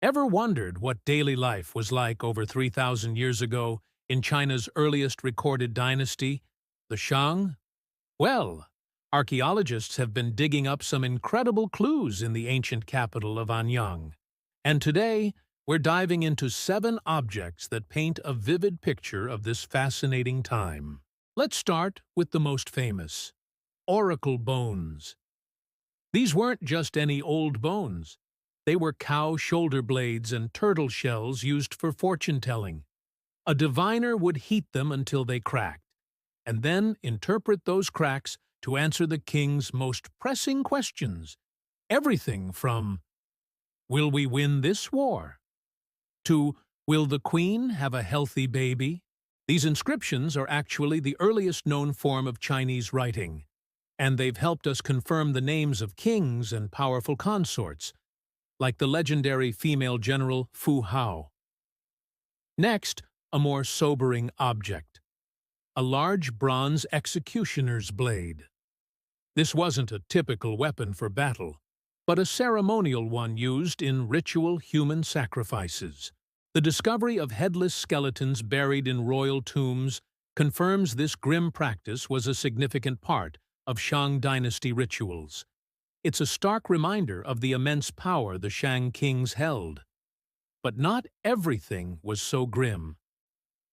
Ever wondered what daily life was like over 3,000 years ago in China's earliest recorded dynasty, the Shang? Well, archaeologists have been digging up some incredible clues in the ancient capital of Anyang. And today, we're diving into 7 objects that paint a vivid picture of this fascinating time. Let's start with the most famous, oracle bones. These weren't just any old bones. They were cow shoulder blades and turtle shells used for fortune-telling. A diviner would heat them until they cracked, and then interpret those cracks to answer the king's most pressing questions. Everything from, "Will we win this war?" to, "Will the queen have a healthy baby?" These inscriptions are actually the earliest known form of Chinese writing, and they've helped us confirm the names of kings and powerful consorts, like the legendary female general Fu Hao. Next, a more sobering object. A large bronze executioner's blade. This wasn't a typical weapon for battle, but a ceremonial one used in ritual human sacrifices. The discovery of headless skeletons buried in royal tombs confirms this grim practice was a significant part of Shang Dynasty rituals. It's a stark reminder of the immense power the Shang kings held. But not everything was so grim.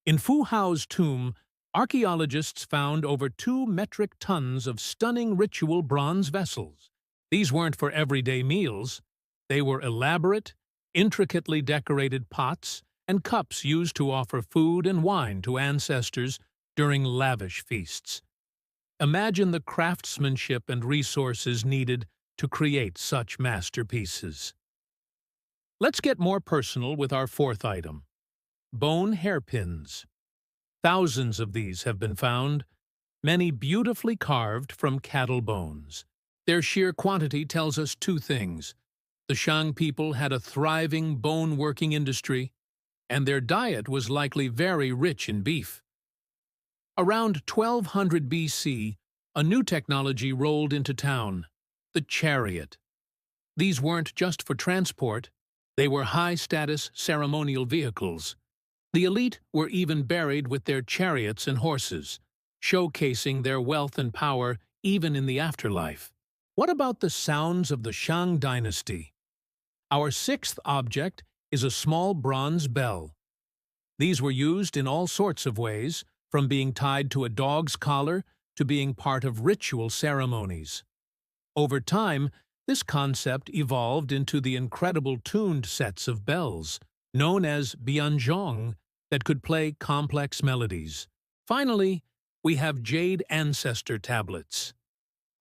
In Fu Hao's tomb, archaeologists found over 2 metric tons of stunning ritual bronze vessels. These weren't for everyday meals. They were elaborate, intricately decorated pots and cups used to offer food and wine to ancestors during lavish feasts. Imagine the craftsmanship and resources needed to create such masterpieces. Let's get more personal with our 4th item, bone hairpins. Thousands of these have been found, many beautifully carved from cattle bones. Their sheer quantity tells us 2 things. The Shang people had a thriving bone-working industry, and their diet was likely very rich in beef. Around 1200 BC, a new technology rolled into town, the chariot. These weren't just for transport, they were high-status ceremonial vehicles. The elite were even buried with their chariots and horses, showcasing their wealth and power even in the afterlife. What about the sounds of the Shang Dynasty? Our 6th object is a small bronze bell. These were used in all sorts of ways, from being tied to a dog's collar to being part of ritual ceremonies. Over time, this concept evolved into the incredible tuned sets of bells, known as bianzhong, that could play complex melodies. Finally, we have jade ancestor tablets.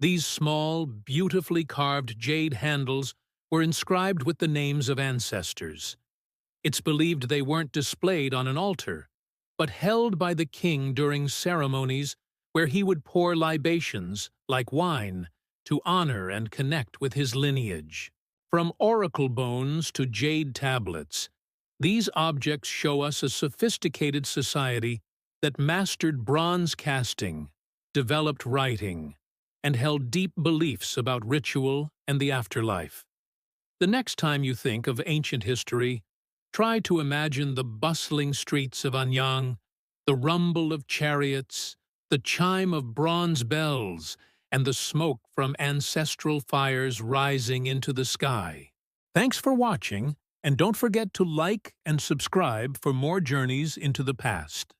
These small, beautifully carved jade handles were inscribed with the names of ancestors. It's believed they weren't displayed on an altar, but held by the king during ceremonies where he would pour libations, like wine, to honor and connect with his lineage. From oracle bones to jade tablets, these objects show us a sophisticated society that mastered bronze casting, developed writing, and held deep beliefs about ritual and the afterlife. The next time you think of ancient history, try to imagine the bustling streets of Anyang, the rumble of chariots, the chime of bronze bells, and the smoke from ancestral fires rising into the sky. Thanks for watching, and don't forget to like and subscribe for more journeys into the past.